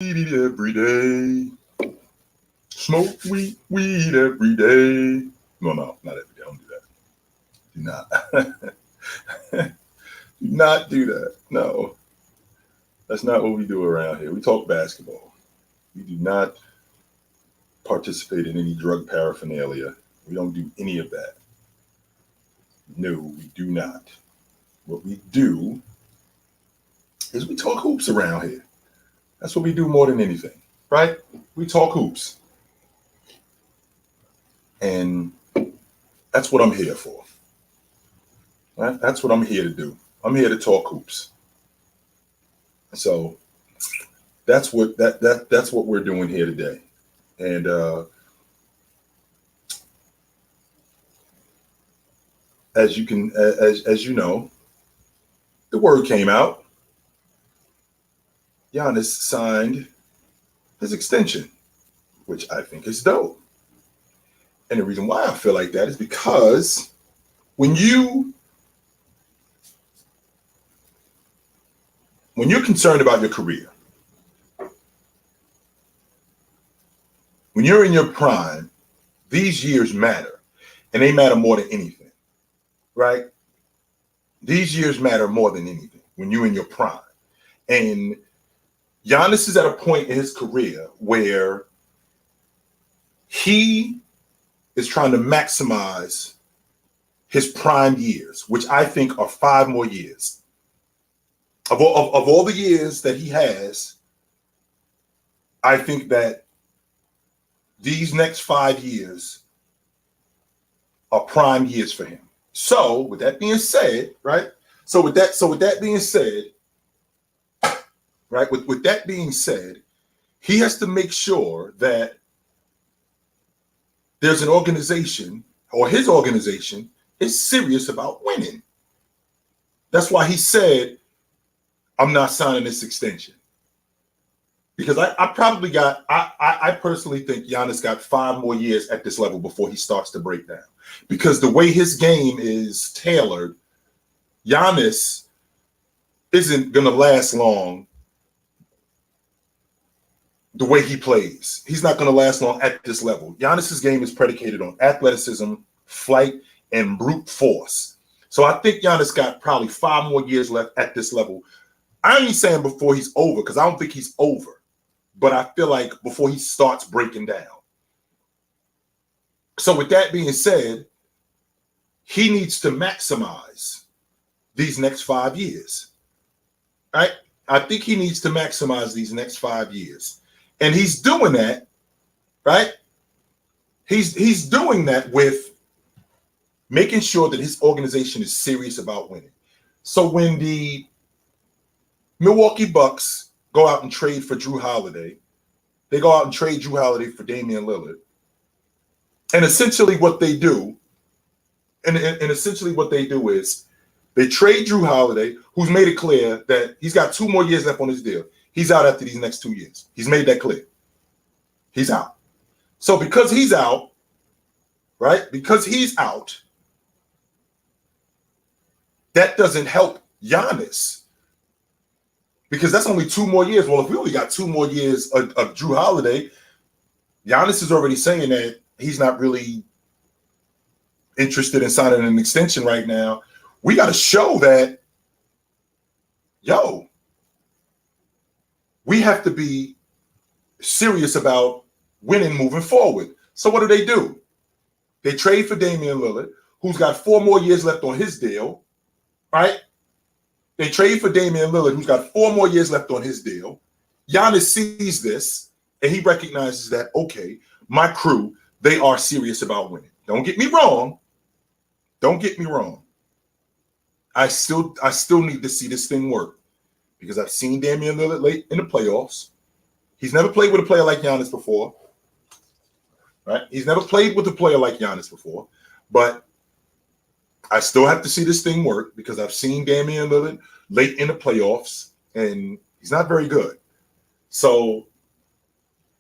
Eat it every day. Smoke weed every day. No, not every day. Don't do that. Do not. Do not do that. No. That's not what we do around here. We talk basketball. We do not participate in any drug paraphernalia. We don't do any of that. No, we do not. What we do is we talk hoops around here. That's what we do more than anything, right? We talk hoops. And that's what I'm here for. Right? That's what I'm here to do. I'm here to talk hoops. So that's what that's what we're doing here today. And as you know, the word came out. Giannis signed his extension, which I think is dope. And the reason why I feel like that is because when you're concerned about your career, when you're in your prime, these years matter, and they matter more than anything, right? These years matter more than anything when you're in your prime. And Giannis is at a point in his career where he is trying to maximize his prime years, which I think are 5 more years. Of all the years that he has, I think that these next 5 years are prime years for him. So with that being said, right? So with that being said, right? With that being said, he has to make sure that there's an organization, or his organization is serious about winning. That's why he said, I'm not signing this extension. Because I personally think Giannis got 5 more years at this level before he starts to break down. Because the way his game is tailored, Giannis isn't going to last long the way he plays. He's not going to last long at this level. Giannis's game is predicated on athleticism, flight, and brute force. So I think Giannis got probably 5 more years left at this level. I ain't saying before he's over, because I don't think he's over. But I feel like before he starts breaking down. So with that being said, he needs to maximize these next 5 years. Right? I think he needs to maximize these next 5 years. And he's doing that, right? He's doing that with making sure that his organization is serious about winning. So when the Milwaukee Bucks go out and trade for Drew Holiday, they go out and trade Drew Holiday for Damian Lillard. And essentially what they do, is they trade Drew Holiday, who's made it clear that he's got 2 more years left on his deal. He's out after these next 2 years. He's made that clear. He's out. So because he's out, right? Because he's out, that doesn't help Giannis. Because that's only 2 more years. Well, if we only got 2 more years of Drew Holiday, Giannis is already saying that he's not really interested in signing an extension right now. We got to show that, we have to be serious about winning moving forward. So what do? They trade for Damian Lillard, who's got 4 more years left on his deal, right? They trade for Damian Lillard, who's got 4 more years left on his deal. Giannis sees this, and he recognizes that, okay, my crew, they are serious about winning. Don't get me wrong. Don't get me wrong. I still need to see this thing work, because I've seen Damian Lillard late in the playoffs. He's never played with a player like Giannis before, right? He's never played with a player like Giannis before, but I still have to see this thing work, because I've seen Damian Lillard late in the playoffs, and he's not very good. So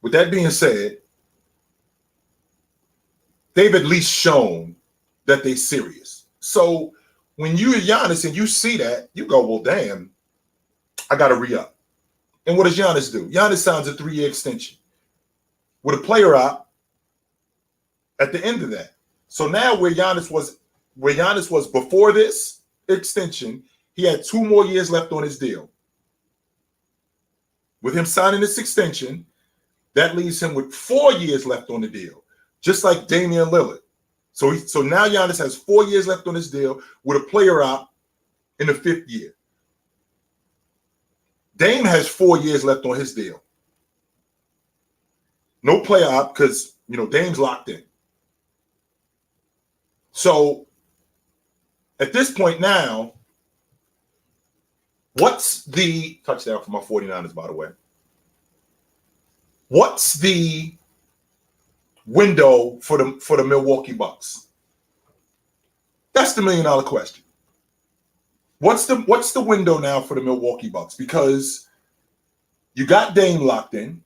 with that being said, they've at least shown that they're serious. So when you're Giannis and you see that, you go, well, damn, I got to re-up. And what does Giannis do? Giannis signs a 3-year extension with a player op at the end of that. So now where Giannis was before this extension, he had 2 more years left on his deal. With him signing this extension, that leaves him with 4 years left on the deal, just like Damian Lillard. So now Giannis has 4 years left on his deal with a player op in the 5th year. Dame has 4 years left on his deal. No player op because, Dame's locked in. So at this point now, what's the touchdown for my 49ers, by the way? What's the window for the Milwaukee Bucks? That's the $1 million question. What's the window now for the Milwaukee Bucks? Because you got Dame locked in,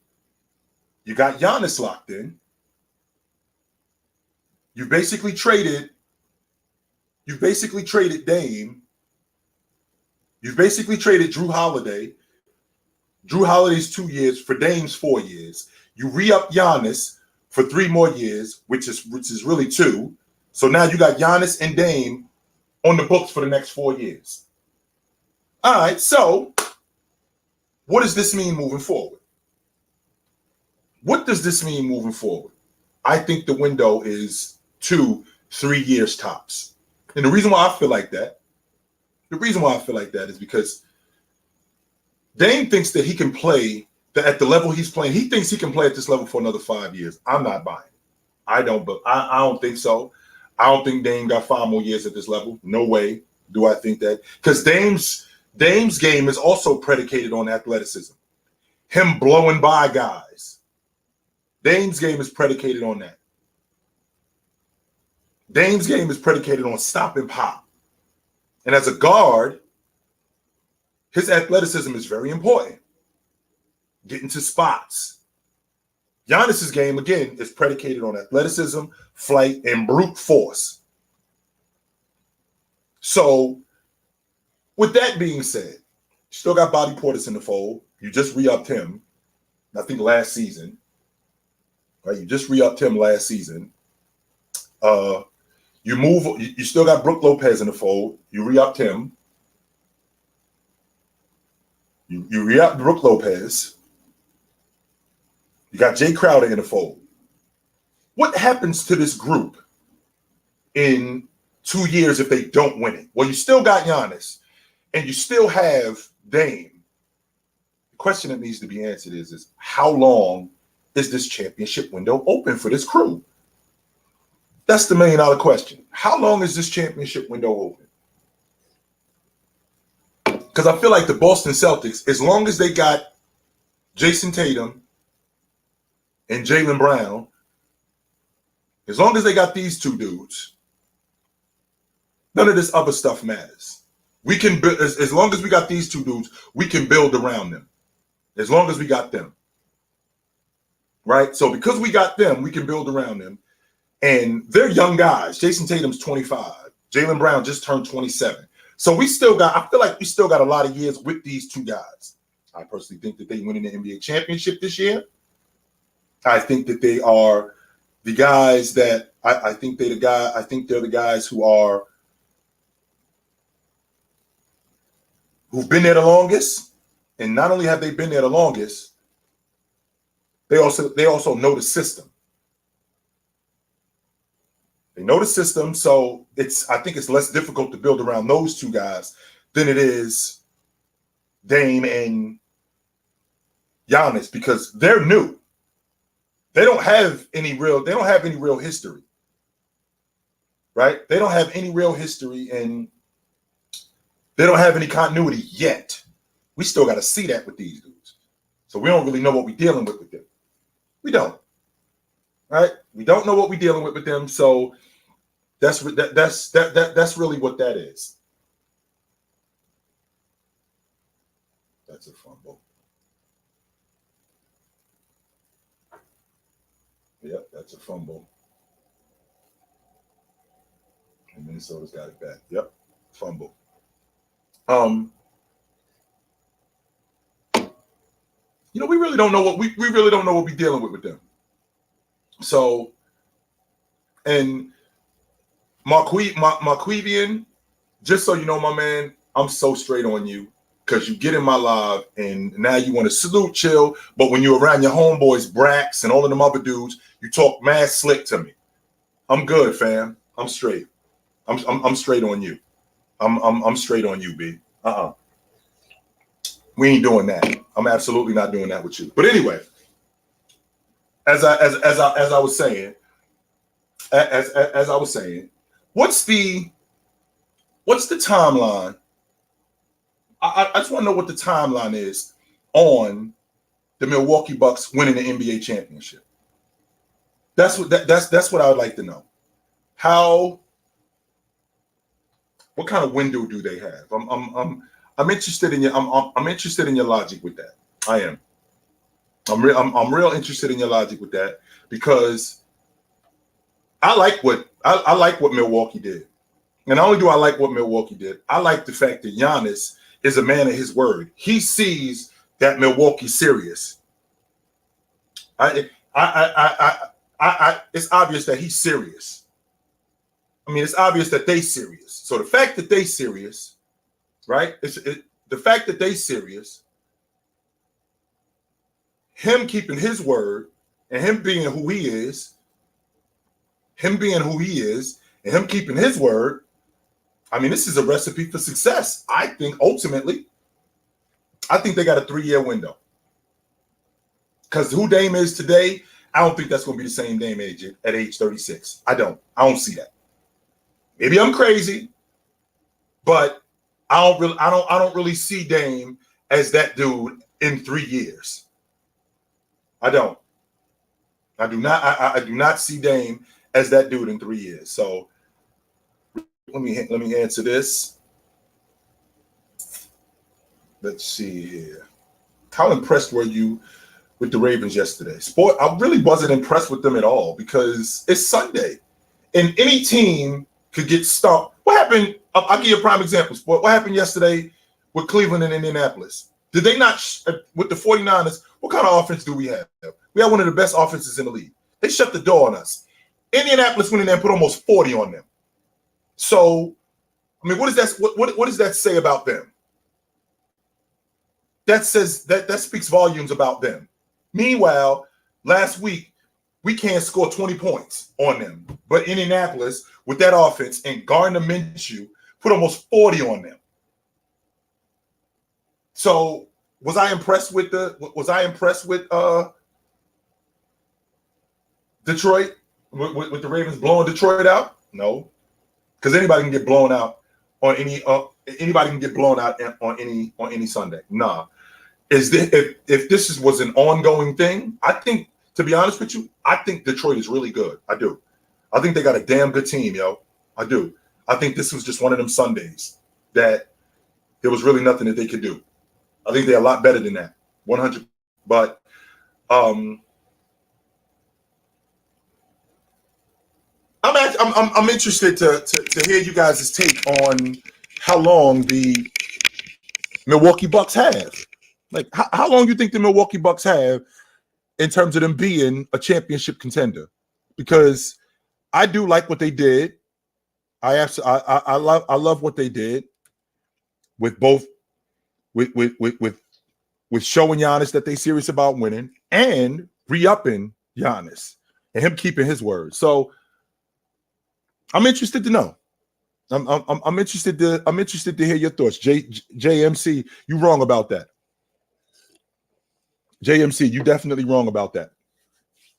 you got Giannis locked in. You basically traded Dame. You've basically traded Drew Holiday. Drew Holiday's 2 years for Dame's 4 years. You re-up Giannis for 3 more years, which is really 2. So now you got Giannis and Dame on the books for the next 4 years. All right, so what does this mean moving forward? What does this mean moving forward? I think the window is 2-3 years tops. And the reason why I feel like that is because Dame thinks that he can play at the level he's playing. He thinks he can play at this level for another 5 years. I'm not buying it. I don't think so. I don't think Dame got 5 more years at this level. No way do I think that. Because Dame's game is also predicated on athleticism. Him blowing by guys. Dame's game is predicated on that. Dame's game is predicated on stop and pop. And as a guard, his athleticism is very important. Getting to spots. Giannis's game, again, is predicated on athleticism, flight, and brute force. So, with that being said, you still got Bobby Portis in the fold. You just re-upped him, I think, last season. Right? You just re-upped him last season. You still got Brook Lopez in the fold. You re-upped him. You re-upped Brook Lopez. You got Jay Crowder in the fold. What happens to this group in 2 years if they don't win it? Well, you still got Giannis, and you still have Dame. The question that needs to be answered is how long is this championship window open for this crew? That's the $1 million question. How long is this championship window open? Because I feel like the Boston Celtics, as long as they got Jason Tatum and Jaylen Brown, as long as they got these 2 dudes, none of this other stuff matters. We can build, as long as we got these 2 dudes, we can build around them. As long as we got them. Right? So because we got them, we can build around them. And they're young guys. Jason Tatum's 25. Jaylen Brown just turned 27. So I feel like we still got a lot of years with these 2 guys. I personally think that they win in the NBA championship this year. I think that they are the guys that I think they're the guys who've been there the longest. And not only have they been there the longest, they also know the system. They know the system, so I think it's less difficult to build around those 2 guys than it is Dame and Giannis because they're new. They don't have any real history. Right? They don't have any real history and they don't have any continuity yet. We still got to see that with these dudes. So we don't really know what we're dealing with them. We don't. Right? We don't know what we're dealing with them. So that's really what that is. That's a fumble. Yep, that's a fumble. And Minnesota's got it back. Yep, fumble. we really don't know what we really don't know what we're dealing with them. So, and Marquevian, just so you know, my man, I'm so straight on you because you get in my live and now you want to salute chill, but when you're around your homeboys, Brax and all of them other dudes, you talk mad slick to me. I'm good, fam. I'm straight. I'm straight on you. I'm straight on you, B. We ain't doing that. I'm absolutely not doing that with you. But anyway, as I was saying, what's the timeline? I just want to know what the timeline is on the Milwaukee Bucks winning the NBA championship. That's what I would like to know. What kind of window do they have? I'm interested in your I'm interested in your logic with that. I am. I'm real interested in your logic with that because I like what Milwaukee did. And not only do I like what Milwaukee did, I like the fact that Giannis is a man of his word. He sees that Milwaukee's serious. It's obvious that he's serious. I mean, it's obvious that they serious. So the fact that they serious, right? The fact that they serious, him keeping his word, and him being who he is, and him keeping his word. I mean, this is a recipe for success. I think ultimately, they got a 3-year window. Because who Dame is today, I don't think that's going to be the same Dame age at age 36. I don't see that. Maybe I'm crazy, but I don't really see Dame as that dude in 3 years. I do not see Dame as that dude in 3 years. So let me answer this. Let's see here. How impressed were you with the Ravens yesterday? I really wasn't impressed with them at all because it's Sunday, and any team could get stuck. What happened? I'll give you a prime example. Sport. What happened yesterday with Cleveland and Indianapolis? Did they not, with the 49ers, what kind of offense do we have? We have one of the best offenses in the league. They shut the door on us. Indianapolis went in there and put almost 40 on them. So, I mean, what does that say about them? That speaks volumes about them. Meanwhile, last week, we can't score 20 points on them. But Indianapolis, with that offense, and Gardner Minshew, put almost 40 on them. So was I impressed with Detroit? With the Ravens blowing Detroit out? No. Because anybody can get blown out on any Sunday. Nah. If this was an ongoing thing, I think, to be honest with you, I think Detroit is really good. I do. I think they got a damn good team, yo. I do. I think this was just one of them Sundays that there was really nothing that they could do. I think they're a lot better than that. 100. But I'm interested to hear you guys' take on how long the Milwaukee Bucks have. Like, how long do you think the Milwaukee Bucks have in terms of them being a championship contender? Because I do like what they did. I love what they did with both with showing Giannis that they serious about winning and re-upping Giannis and him keeping his word. So I'm interested to know. I'm interested to hear your thoughts. JMC, you wrong about that. JMC, you definitely wrong about that.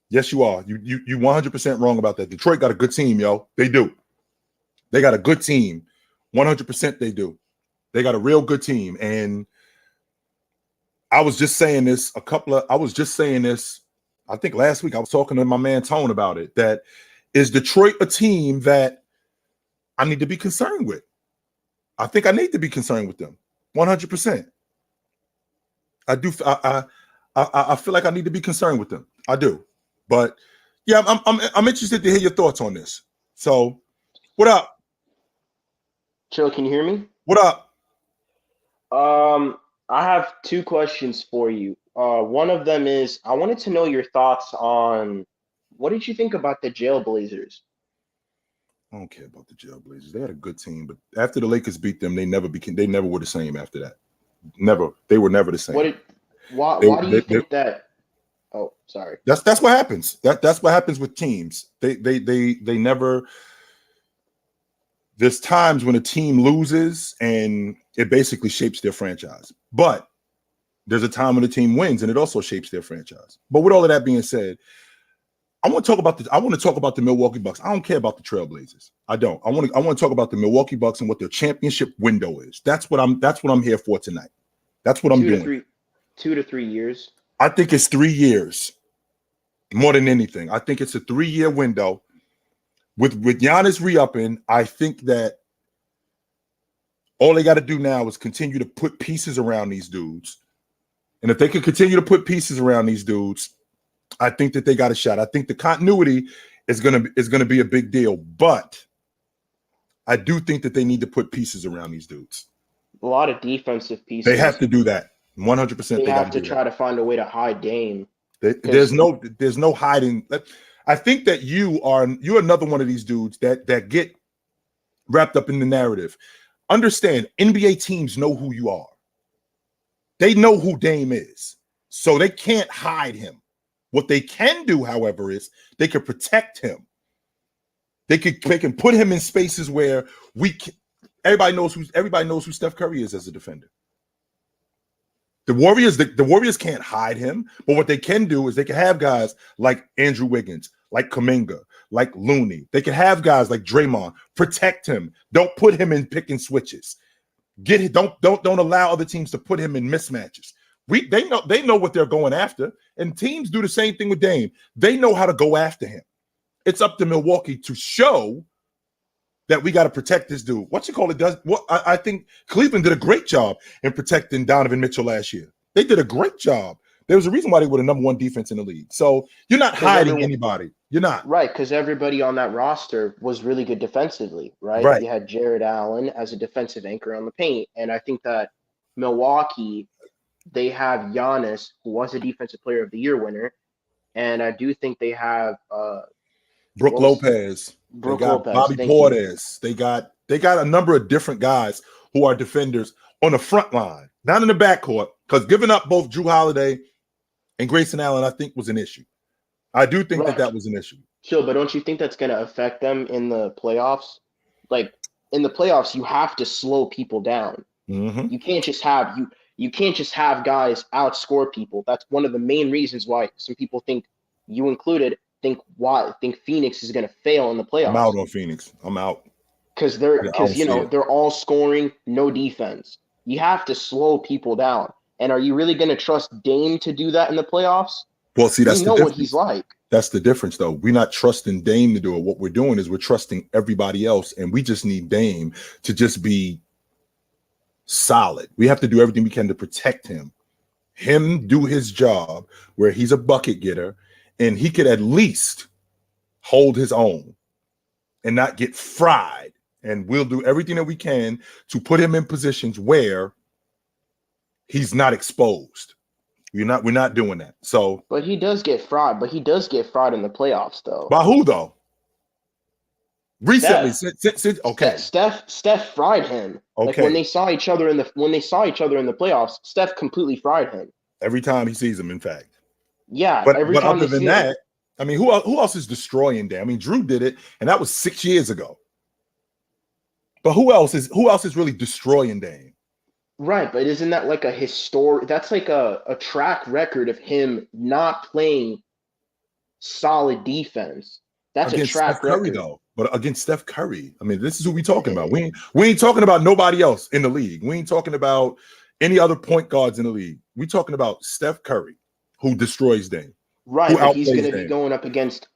Yes, you are. You 100% wrong about that. Detroit got a good team, yo. They do. They got a good team. 100% they do. They got a real good team. And I was just saying this I think last week I was talking to my man Tone about it. That is Detroit a team that I need to be concerned with? I think I need to be concerned with them. 100%. I do. I feel like I need to be concerned with them. I do. But yeah, I'm interested to hear your thoughts on this. So, what up? Chill, can you hear me? What up? I have two questions for you. One of them is I wanted to know your thoughts on what did you think about the Jailblazers? I don't care about the Jailblazers. They had a good team, but after the Lakers beat them, they never were the same after that. Never. They were never the same. Why do you think that? Oh, sorry. That's what happens. That's what happens with teams. They never. There's times when a team loses and it basically shapes their franchise. But there's a time when the team wins and it also shapes their franchise. But with all of that being said, I want to talk about the Milwaukee Bucks. I don't care about the Trailblazers. I don't. I want to talk about the Milwaukee Bucks and what their championship window is. That's what I'm here for tonight. That's what I'm doing. 2 to 3 years. I think it's 3 years more than anything. I think it's a 3-year window. With Giannis re-upping, I think that all they got to do now is continue to put pieces around these dudes. And if they can continue to put pieces around these dudes, I think that they got a shot. I think the continuity is gonna be a big deal. But I do think that they need to put pieces around these dudes. A lot of defensive pieces. They have to do that. 100%. They have to try to find a way to hide Dame. There's no hiding. I think that you're another one of these dudes that get wrapped up in the narrative. Understand, NBA teams know who you are. They know who Dame is, so they can't hide him. What they can do, however, is they can protect him. They can put him in spaces where everybody knows who Steph Curry is as a defender. The Warriors can't hide him, but what they can do is they can have guys like Andrew Wiggins, like Kuminga, like Looney. They can have guys like Draymond protect him. Don't put him in pick and switches. Don't allow other teams to put him in mismatches. They know what they're going after, and teams do the same thing with Dame. They know how to go after him. It's up to Milwaukee to show that we got to protect this dude. I think Cleveland did a great job in protecting Donovan Mitchell last year. They did a great job. There was a reason why they were the number 1 defense in the league. So you're not hiding anybody. You're not. Right, because everybody on that roster was really good defensively, right? Right. You had Jared Allen as a defensive anchor on the paint. And I think that Milwaukee, they have Giannis, who was a Defensive Player of the Year winner. And I do think they have Brook Lopez. They got Bobby Portis. They got a number of different guys who are defenders on the front line, not in the backcourt, because giving up both Drew Holiday and Grayson Allen, I think, was an issue. I do think that was an issue. Sure, but don't you think that's going to affect them in the playoffs? Like, in the playoffs, you have to slow people down. Mm-hmm. You can't just have guys outscore people. That's one of the main reasons why some people think, you included, think Phoenix is going to fail in the playoffs. I'm out on Phoenix. I'm out. Because they're all scoring, no defense. You have to slow people down. And are you really going to trust Dame to do that in the playoffs? Well, see, that's the difference. What he's like. That's the difference, though. We're not trusting Dame to do it. What we're doing is we're trusting everybody else, and we just need Dame to just be solid. We have to do everything we can to protect him. Him do his job where he's a bucket getter, and he could at least hold his own and not get fried. And we'll do everything that we can to put him in positions where he's not exposed. We're not doing that. So, but he does get fried. But he does get fried in the playoffs, though. By who, though? Recently, okay. Steph fried him. Okay. Like when they saw each other in the playoffs, Steph completely fried him. Every time he sees him, in fact. Yeah, but other than that, I mean, who else is destroying Dame? I mean, Drew did it, and that was 6 years ago. But who else is really destroying Dame? Right, but isn't that like that's like a track record of him not playing solid defense. That's against a track Steph Curry, record. though. But against Steph Curry, I mean, this is who we talking about. We ain't talking about nobody else in the league. We ain't talking about any other point guards in the league. We talking about Steph Curry, who destroys Dame. Right, but he's going to be going up against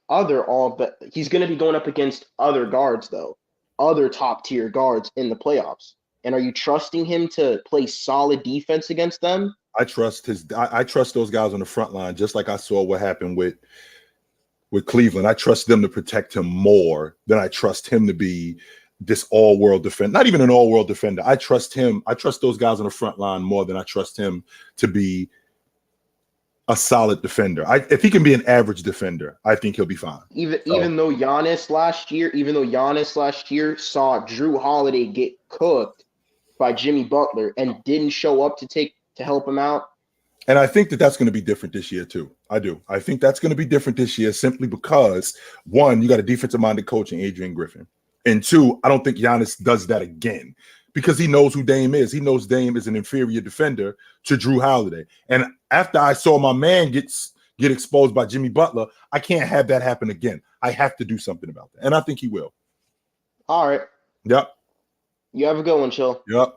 he's going to be going up against other guards, though, other top tier guards in the playoffs. And are you trusting him to play solid defense against them? I trust those guys on the front line, just like I saw what happened with Cleveland. I trust them to protect him more than I trust him to be this all-world defender. Not even an all-world defender. I trust him. I trust those guys on the front line more than I trust him to be a solid defender. If he can be an average defender, I think he'll be fine. Even though Giannis last year saw Drew Holiday get cooked by Jimmy Butler and didn't show up to help him out. And I think that's going to be different this year too. I do. I think that's going to be different this year simply because, one, you got a defensive-minded coach in Adrian Griffin. And two, I don't think Giannis does that again because he knows who Dame is. He knows Dame is an inferior defender to Drew Holiday. And after I saw my man get exposed by Jimmy Butler, I can't have that happen again. I have to do something about that. And I think he will. All right. Yep. You have a good one, Chill. Yep.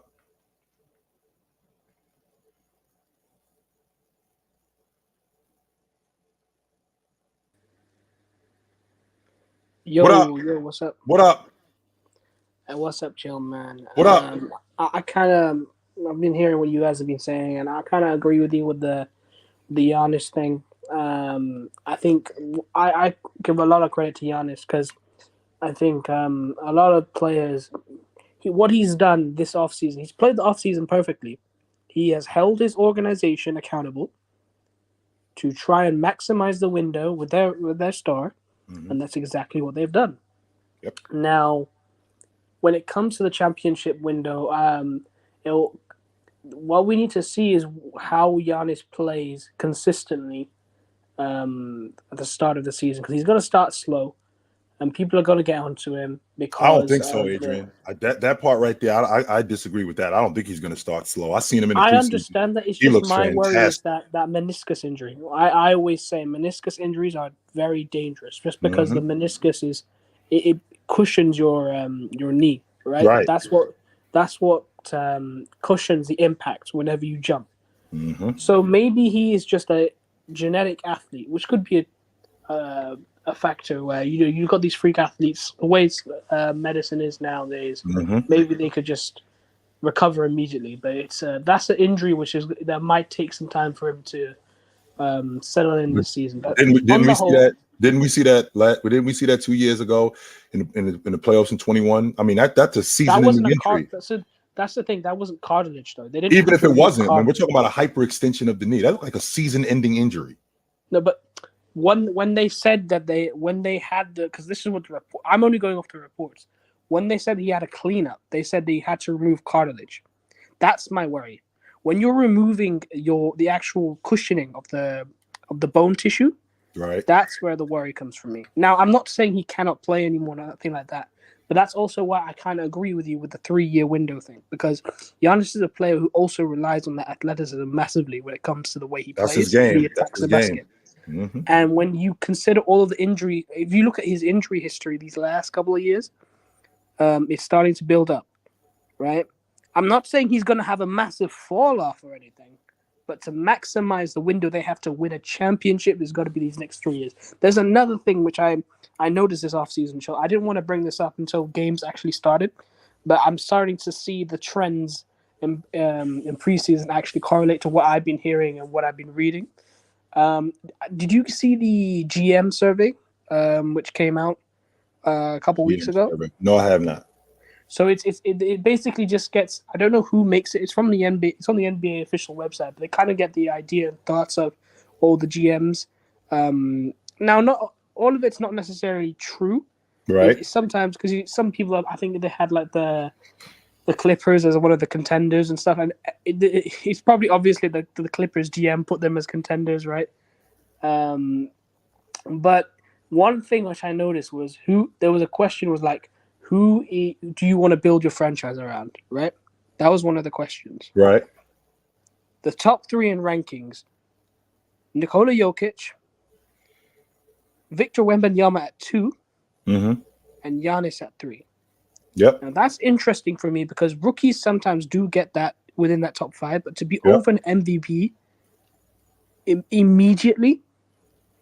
Yo, what up? Yo, what's up? What up? Hey, what's up, Chill, man? What up? I kind of, I've been hearing what you guys have been saying, and I kind of agree with you with the Giannis thing. I think I give a lot of credit to Giannis because I think a lot of players, what he's done this offseason, he's played the offseason perfectly. He has held his organization accountable to try and maximize the window with their star. And that's exactly what they've done. Yep. Now, when it comes to the championship window, what we need to see is how Giannis plays consistently at the start of the season because he's going to start slow, and people are going to get onto him because I don't think so, Adrian. That part right there, I disagree with that. I don't think he's going to start slow. I've seen him in the preseason. I understand that. It's just my worry is that meniscus injury. I always say meniscus injuries are very dangerous just because the meniscus is it cushions your knee, right? Right. That's what cushions the impact whenever you jump. So maybe he is just a genetic athlete, which could be a factor where you've got these freak athletes. The way medicine is nowadays, maybe they could just recover immediately. But it's that's an injury that might take some time for him to settle in this season. But didn't we see that? Didn't we see that 2 years ago in the playoffs in 21? I mean that's a season-ending injury. That's the thing. That wasn't cartilage though. They didn't. Even if it wasn't, man, we're talking about a hyperextension of the knee. That looked like a season-ending injury. No, but when they said that when they had because this is what the report. I'm only going off the reports. When they said he had a cleanup, they said they had to remove cartilage. That's my worry. When you're removing the actual cushioning of the bone tissue, right? That's where the worry comes from me. Now, I'm not saying he cannot play anymore, nothing like that. But that's also why I kind of agree with you with the 3-year window thing because Giannis is a player who also relies on that athleticism massively when it comes to the way he plays. That's his game. He attacks the basket. And when you consider all of the injury, if you look at his injury history these last couple of years, it's starting to build up, right? I'm not saying he's going to have a massive fall off or anything, but to maximize the window they have to win a championship has got to be these next 3 years. There's another thing which I noticed this offseason show. I didn't want to bring this up until games actually started, but I'm starting to see the trends in preseason actually correlate to what I've been hearing and what I've been reading. Did you see the GM survey, which came out a couple weeks ago? No, I have not. So it basically just gets, I don't know who makes it. It's from the NBA. It's on the NBA official website, but they kind of get the idea and thoughts of all the GMs. Now, not all of it's not necessarily true, right? Sometimes because some people, I think they had like the Clippers as one of the contenders and stuff, and it's probably obviously the Clippers GM put them as contenders, right? But one thing which I noticed was there was a question was like, who do you want to build your franchise around, right? That was one of the questions. Right. The top 3 in rankings, Nikola Jokic, Victor Wembanyama at 2, and Giannis at 3. Yep. Now that's interesting for me because rookies sometimes do get that within that top 5, but to be over an MVP immediately,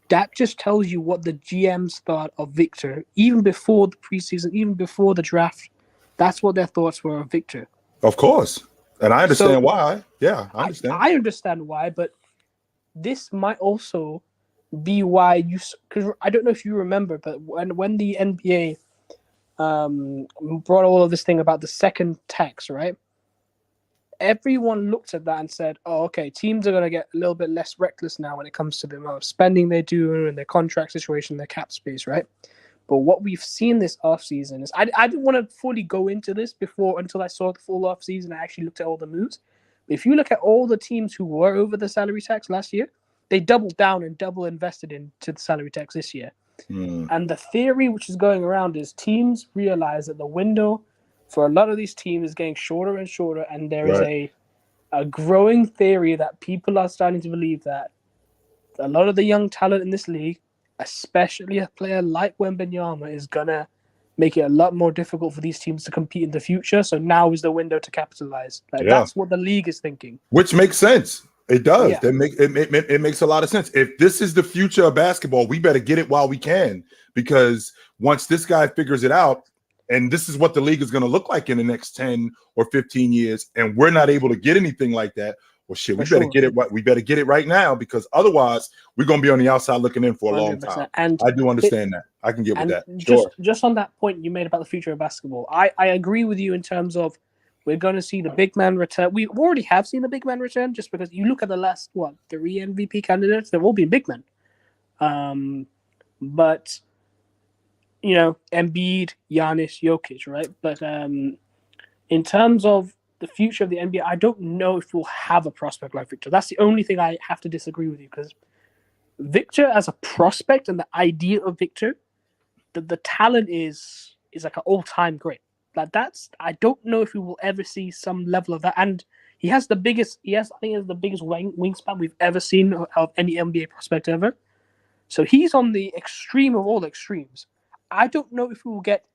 that just tells you what the GMs thought of Victor, even before the preseason, even before the draft. That's what their thoughts were of Victor. Of course. And I understand why. Yeah, I understand. I understand why, but this might also be why because I don't know if you remember, but when the NBA brought all of this thing about the second tax, right? everyone looked at that and said, "Oh, okay, teams are going to get a little bit less reckless now when it comes to the amount of spending they do and their contract situation, their cap space, right?" But what we've seen this offseason is, I didn't want to fully go into this before until I saw the full offseason. I actually looked at all the moves. But if you look at all the teams who were over the salary tax last year, they doubled down and double invested into the salary tax this year. And the theory which is going around is teams realize that the window for a lot of these teams is getting shorter and shorter, and there is a growing theory that people are starting to believe that a lot of the young talent in this league, especially a player like Wembanyama, is gonna make it a lot more difficult for these teams to compete in the future. So now is the window to capitalize. That's what the league is thinking. Which makes sense. It does. Yeah. It makes a lot of sense. If this is the future of basketball, we better get it while we can, because once this guy figures it out, and this is what the league is going to look like in the next 10 or 15 years, and we're not able to get anything like that, well, shit, we better get it. We better get it right now, because otherwise we're going to be on the outside looking in for a long time. And I do understand that. I can get with that. Just on that point you made about the future of basketball, I agree with you in terms of we're going to see the big man return. We already have seen the big man return, just because you look at the last, 3 MVP candidates, they've all been big men. But, Embiid, Giannis, Jokic, right? But in terms of the future of the NBA, I don't know if we'll have a prospect like Victor. That's the only thing I have to disagree with you, because Victor as a prospect and the idea of Victor, the talent is like an all-time great. I don't know if we will ever see some level of that. And he has the biggest wingspan we've ever seen of any NBA prospect ever. So he's on the extreme of all extremes. I don't know if we will get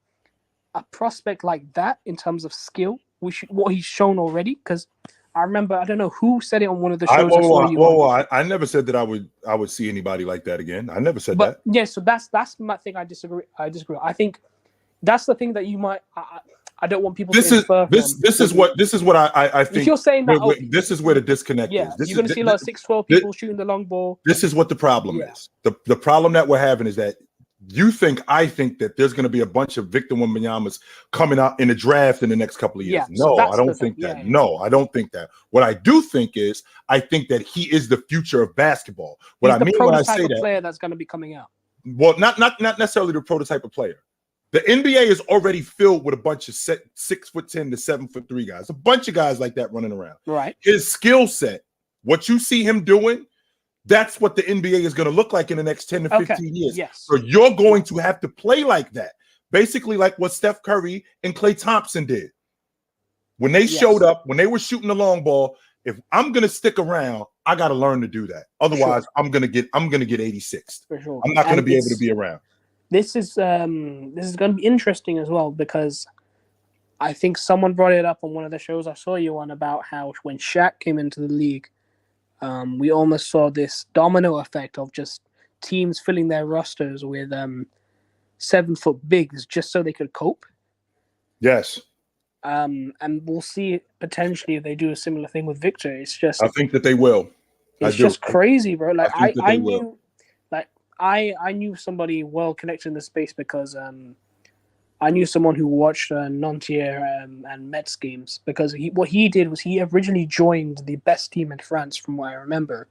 a prospect like that in terms of skill, what he's shown already. Because I remember, I don't know who said it on one of the shows. I never said that I would see anybody like that again. I never said that. Yeah, so that's my thing. I disagree. I think that's the thing that you might. I don't want people to infer. This is what I think. If you're saying that, this is where the disconnect is. You're going to see a lot of 6'12" people shooting the long ball. This is what the problem is. The problem that we're having is that I think that there's going to be a bunch of Victor Wembanyama's coming out in the draft in the next couple of years. No, I don't think that. No, I don't think that. What I do think is, I think that he is the future of basketball. What I mean when I say that, player that's going to be coming out. Well, not necessarily the prototype of player. The NBA is already filled with a bunch of 6'10" to 7'3" guys, a bunch of guys like that running around. Right. His skill set, what you see him doing, that's what the NBA is going to look like in the next 10 to 15 years. Yes. So you're going to have to play like that, basically like what Steph Curry and Klay Thompson did. When they showed up, when they were shooting the long ball, if I'm going to stick around, I got to learn to do that. Otherwise, I'm going to get 86th. For sure. I'm not going to be able to be around. This is going to be interesting as well, because I think someone brought it up on one of the shows I saw you on about how when Shaq came into the league, we almost saw this domino effect of just teams filling their rosters with 7-foot bigs just so they could cope. Yes. And we'll see potentially if they do a similar thing with Victor. It's just, I think that they will. It's just crazy, bro. Like I knew. I knew somebody well connected in the space because I knew someone who watched Nanterre and Mets games, because what he did was he originally joined the best team in France, from what I remember,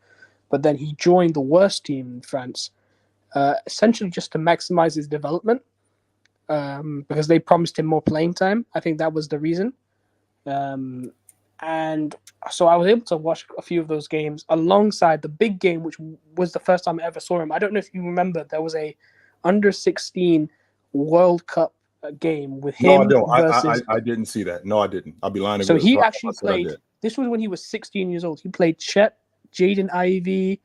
but then he joined the worst team in France, essentially just to maximize his development, because they promised him more playing time. I think that was the reason. And so I was able to watch a few of those games alongside the big game, which was the first time I ever saw him. I don't know if you remember, there was a under-16 World Cup game with him. No, I don't. I didn't see that. No, I didn't. I'll be lying. So he actually played. This was when he was 16 years old. He played Chet, Jaden Ivey,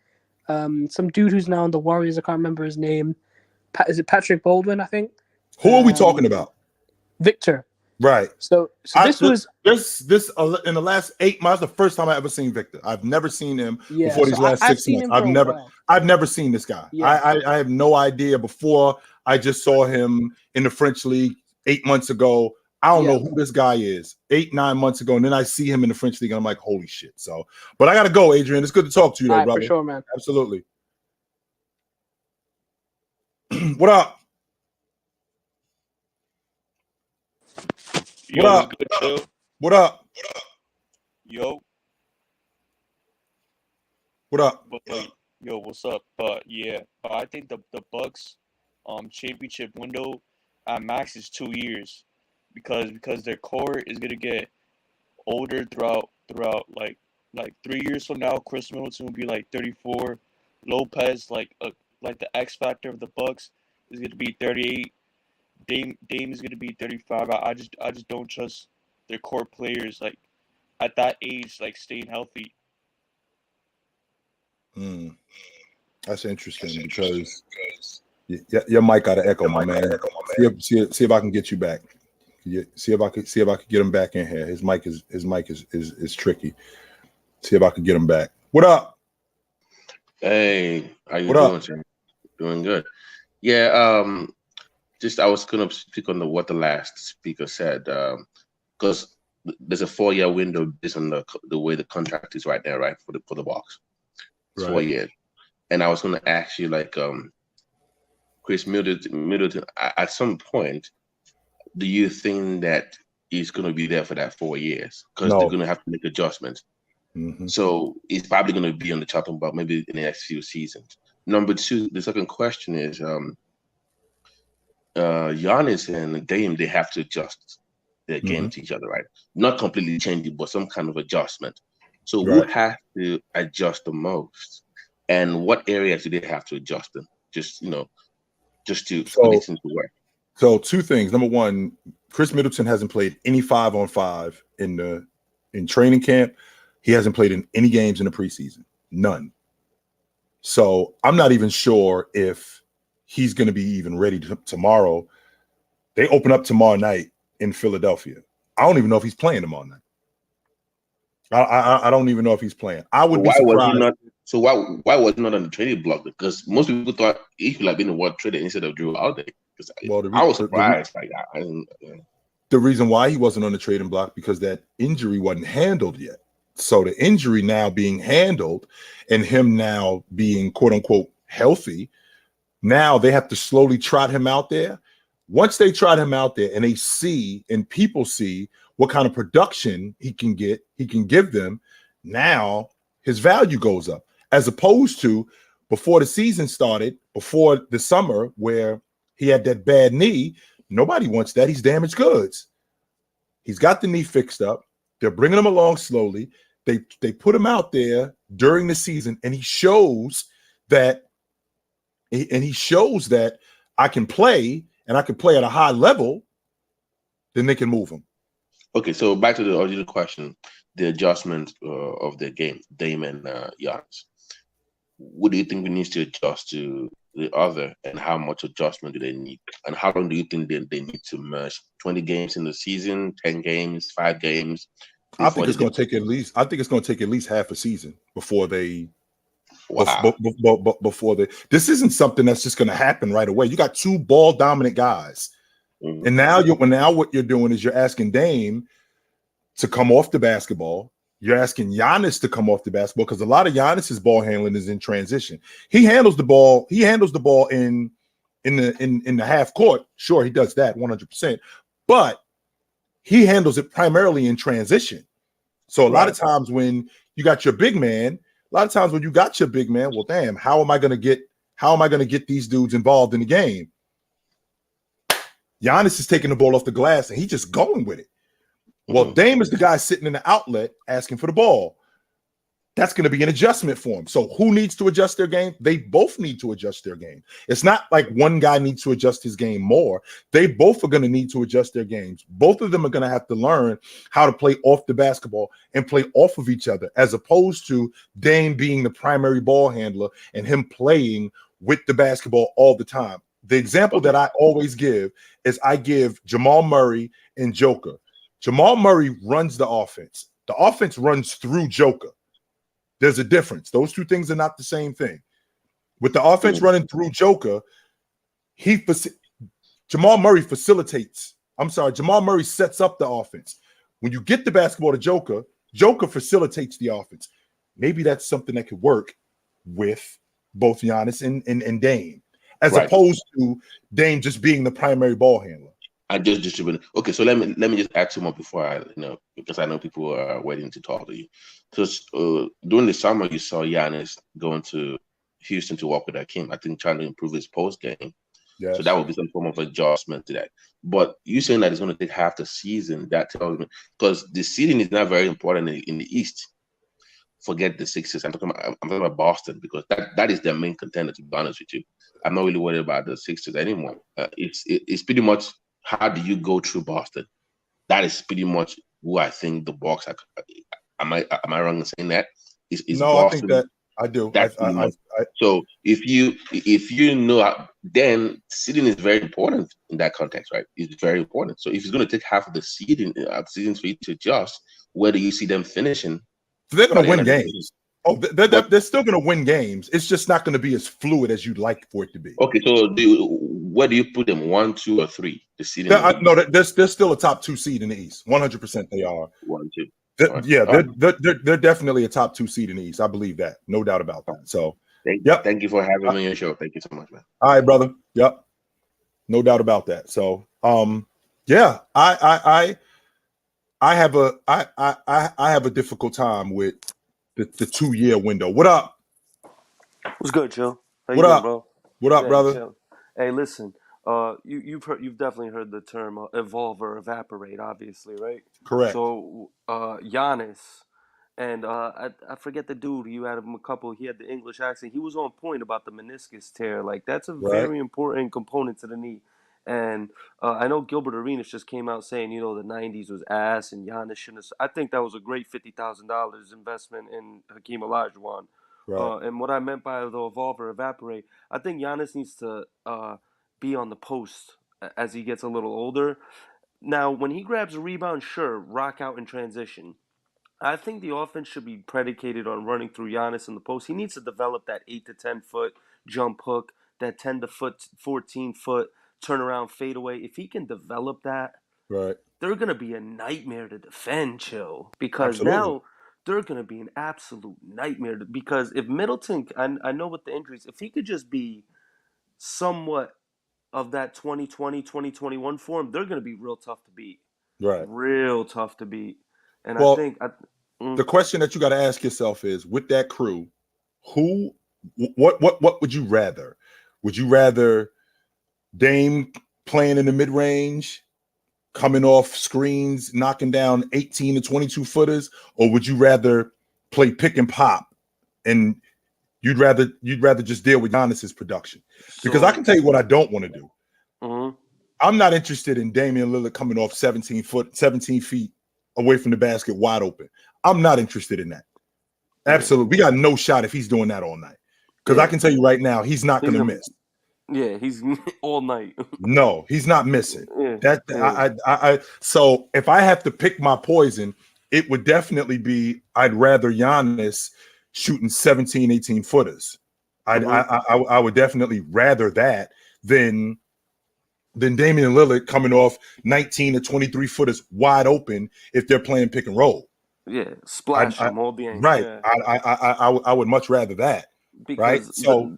some dude who's now on the Warriors. I can't remember his name. Is it Patrick Baldwin? I think. Who are we talking about? Victor. Right. So this was in the last 8 months, the first time I ever seen Victor. I've never seen him before these last 6 months. I've never seen this guy. Yeah. I have no idea. Before I just saw him in the French league 8 months ago. I don't know who this guy is 8-9 months ago, and then I see him in the French league, and I'm like, holy shit. So, but I gotta go, Adrian. It's good to talk to you, brother. For sure, man. Absolutely. What up? What up? What up? Yo, What up? yo, what's up? Yeah, I think the Bucks championship window at max is 2 years because their core is gonna get older throughout like 3 years from now. Chris Middleton will be like 34. Lopez, like the X factor of the Bucks, is gonna be 38. Dame is gonna be 35. I just don't trust their core players like at that age like staying healthy. That's interesting because your mic got an echo, my man. See if I can get you back. See if I could get him back in here. His mic is tricky. See if I could get him back. What up? Hey, how you doing, sir? Doing good. Yeah, just I was gonna speak on what the last speaker said, because there's a 4-year window based on the way the contract is right now, right, for the Bucks. It's 4 years. And I was gonna ask you, like, Chris Middleton, at some point, do you think that he's gonna be there for that 4 years? Because they're gonna have to make adjustments. So he's probably gonna be on the chopping block maybe in the next few seasons. Number two, the second question is, Giannis and Dame, they have to adjust their game to each other, right? Not completely changing, but some kind of adjustment. So who has to adjust the most, and what areas do they have to adjust in? Just to put this into work. So 2 things. Number one, Chris Middleton hasn't played any 5-on-5 in training camp. He hasn't played in any games in the preseason. None. So I'm not even sure if he's going to be even ready tomorrow. They open up tomorrow night in Philadelphia. I don't even know if he's playing tomorrow night. I don't even know if he's playing. I would be surprised. Why was he not on the trading block? Because most people thought he should have been the world traded instead of Drew Holiday. I was surprised. The reason why he wasn't on the trading block because that injury wasn't handled yet. So the injury now being handled and him now being quote unquote healthy, now they have to slowly trot him out there. Once they trot him out there and they see and people see what kind of production he can give them, now his value goes up. As opposed to before the season started, before the summer where he had that bad knee, nobody wants that. He's damaged goods. He's got the knee fixed up. They're bringing him along slowly. They put him out there during the season, and he shows that I can play, and I can play at a high level. Then they can move him. Okay, so back to the original question, the adjustment of the game, Dame and Giannis. What do you think we need to adjust to the other, and how much adjustment do they need? And how long do you think they need to merge? 20 games in the season, 10 games, 5 games? I think it's going to take at least half a season before they. Wow. Before they. This isn't something that's just going to happen right away. You got 2 ball dominant guys, and now what you're doing is you're asking Dame to come off the basketball. You're asking Giannis to come off the basketball because a lot of Giannis's ball handling is in transition. He handles the ball. He handles the ball in the half court. Sure, he does that 100%, but he handles it primarily in transition. So a lot of times when you got your big man, well, damn, how am I going to get these dudes involved in the game? Giannis is taking the ball off the glass and he's just going with it. Well, Dame is the guy sitting in the outlet asking for the ball. That's going to be an adjustment for him. So who needs to adjust their game? They both need to adjust their game. It's not like one guy needs to adjust his game more. They both are going to need to adjust their games. Both of them are going to have to learn how to play off the basketball and play off of each other, as opposed to Dame being the primary ball handler and him playing with the basketball all the time. The example that I always give is I give Jamal Murray and Joker. Jamal Murray runs the offense. The offense runs through Joker. There's a difference. Those 2 things are not the same thing. With the offense running through Joker, Jamal Murray facilitates. Jamal Murray sets up the offense. When you get the basketball to Joker, Joker facilitates the offense. Maybe that's something that could work with both Giannis and Dame, as opposed to Dame just being the primary ball handler. I just distributed. Okay, so let me just add some more before I, because I know people are waiting to talk to you. So during the summer, you saw Giannis going to Houston to work with Hakeem. I think trying to improve his post game. Yes. So that would be some form of adjustment to that. But you saying that it's going to take half the season, that tells me, because the seeding is not very important in the East. Forget the Sixers. I'm talking about Boston, because that is their main contender, to be honest with you. I'm not really worried about the Sixers anymore. It's pretty much, how do you go through Boston? That is pretty much who I think the Bucks are. Am I wrong in saying that? Is no, Boston? I think that I do. That's so if you know, then seeding is very important in that context, right? It's very important. So if it's going to take half of the seeding seasons for you to adjust, where do you see them finishing? They're going to win games. Oh, they're still going to win games. It's just not going to be as fluid as you'd like for it to be. Okay, so where do you put them? 1, 2, or 3? The seeding? No, they're still a top 2 seed in the East. 100% they are. 1, 2. They're definitely a top 2 seed in the East. I believe that. No doubt about that. So, thank you for having me on your show. Thank you so much, man. All right, brother. Yep. No doubt about that. So, yeah, I have a difficult time with the 2-year window. What up? What's good, Chill? How you doing, bro? What up, brother? Chill. Hey, listen. You've definitely heard the term evolve or evaporate, obviously, right? Correct. So Giannis and I forget the dude. You had him a couple. He had the English accent. He was on point about the meniscus tear. Like, that's a very important component to the knee. And I know Gilbert Arenas just came out saying, the 90s was ass and Giannis shouldn't have. I think that was a great $50,000 investment in Hakeem Olajuwon. Right. And what I meant by the evolve or evaporate, I think Giannis needs to be on the post as he gets a little older. Now, when he grabs a rebound, sure, rock out in transition. I think the offense should be predicated on running through Giannis in the post. He needs to develop that 8 to 10 foot jump hook, that 10 to 14 foot turnaround fadeaway. If he can develop that, right, they're going to be a nightmare to defend, Chill. Because Absolutely. now they're going to be an absolute nightmare. Because if Middleton, I know with the injuries, if he could just be somewhat of that 2020, 2021 form, they're going to be real tough to beat. Right. Real tough to beat. And well, I think the question that you got to ask yourself is, with that crew, what would you rather? Would you rather Dame playing in the mid-range, coming off screens, knocking down 18 to 22 footers, or would you rather play pick and pop, and you'd rather just deal with Giannis's production? Because I can tell you what I don't want to do. Mm-hmm. I'm not interested in Damian Lillard coming off 17 feet away from the basket wide open. I'm not interested in that. Absolutely. We got no shot if he's doing that all night. Because I can tell you right now, he's not going to miss. Yeah, he's all night. No, he's not missing. So if I have to pick my poison, it would definitely be, I'd rather Giannis shooting 17, 18 footers. I would definitely rather that than Damian Lillard coming off 19 to 23 footers wide open if they're playing pick and roll. Yeah, splash them all game. Right. Yeah. I would much rather that. Because right. So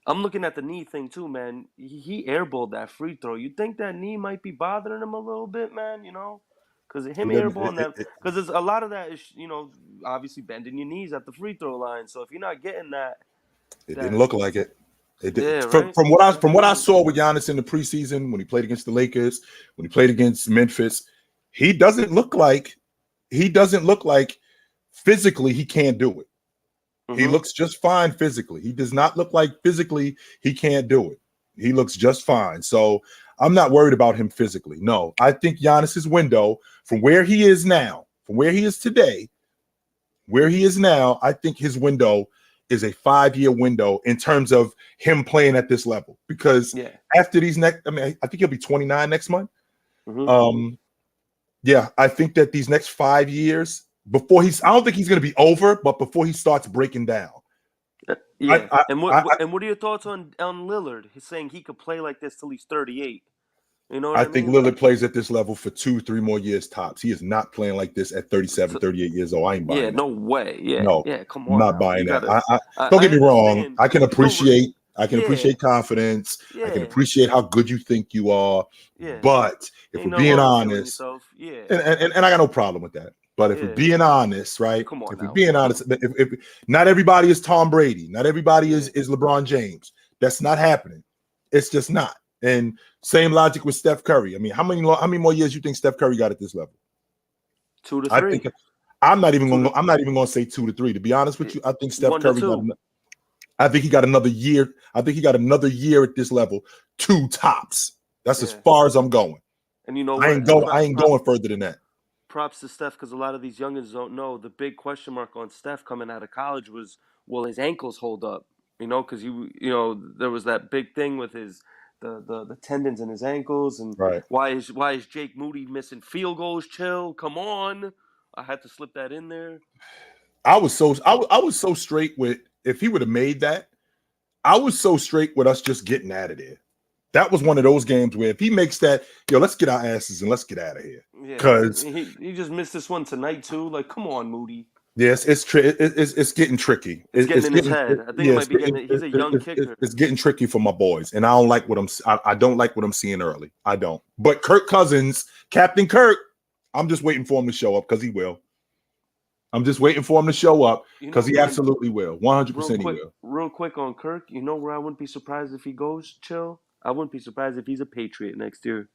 I'm looking at the knee thing too, man. He airballed that free throw. You think that knee might be bothering him a little bit, man? Because him airballing that, because there's a lot of that is, obviously bending your knees at the free throw line. So if you're not getting that, didn't look like it. It did. Yeah, from what I saw with Giannis in the preseason, when he played against the Lakers, when he played against Memphis, he doesn't look like physically he can't do it. He looks just fine physically. He does not look like physically he can't do it. He looks just fine. So I'm not worried about him physically. No, I think Giannis's window from where he is now, from where he is today, where he is now, I think his window is a 5-year window in terms of him playing at this level. Because after these I think he'll be 29 next month. I think that these next 5 years, I don't think he's going to be over, but before he starts breaking down. And what are your thoughts on Lillard? He's saying he could play like this till he's 38. You know what I mean? think Lillard plays at this level for 2-3 more years tops. He is not playing like this at 37, 38 years old. I ain't buying that. No way. Yeah. No, yeah, come on. I'm not buying that. Gotta, don't get me wrong. I can appreciate I can appreciate confidence. I can appreciate how good you think you are. But if we're being honest, and I got no problem with that. But if we're being honest, right? Come on if now. we're being honest, if not everybody is Tom Brady, not everybody is LeBron James. That's not happening. It's just not. And same logic with Steph Curry. I mean, how many more years you think Steph Curry got at this level? 2 to 3. I'm not even going to say 2 to 3. To be honest with you, I think Steph Curry got another year. I think he got another year at this level, 2 tops. That's as far as I'm going. And you know I ain't going further than that. Props to Steph, because a lot of these youngins don't know. The big question mark on Steph coming out of college was, will his ankles hold up? You know, because there was that big thing with the tendons in his ankles, and why is Jake Moody missing field goals? Chill, come on. I had to slip that in there. I was so straight with, if he would have made that, I was so straight with us just getting out of there. That was one of those games where if he makes that, let's get our asses and let's get out of here. Because he just missed this one tonight too. Like, come on, Moody. Yes, it's getting tricky. It's getting in his head. I think it might be getting. He's a young kicker. It's getting tricky for my boys, and I don't like what I don't like what I'm seeing early. I don't. But Kirk Cousins, Captain Kirk, I'm just waiting for him to show up because he will. I'm just waiting for him to show up because he absolutely will. 100% he will. Real quick on Kirk, you know where I wouldn't be surprised if he goes, Chill? I wouldn't be surprised if he's a Patriot next year.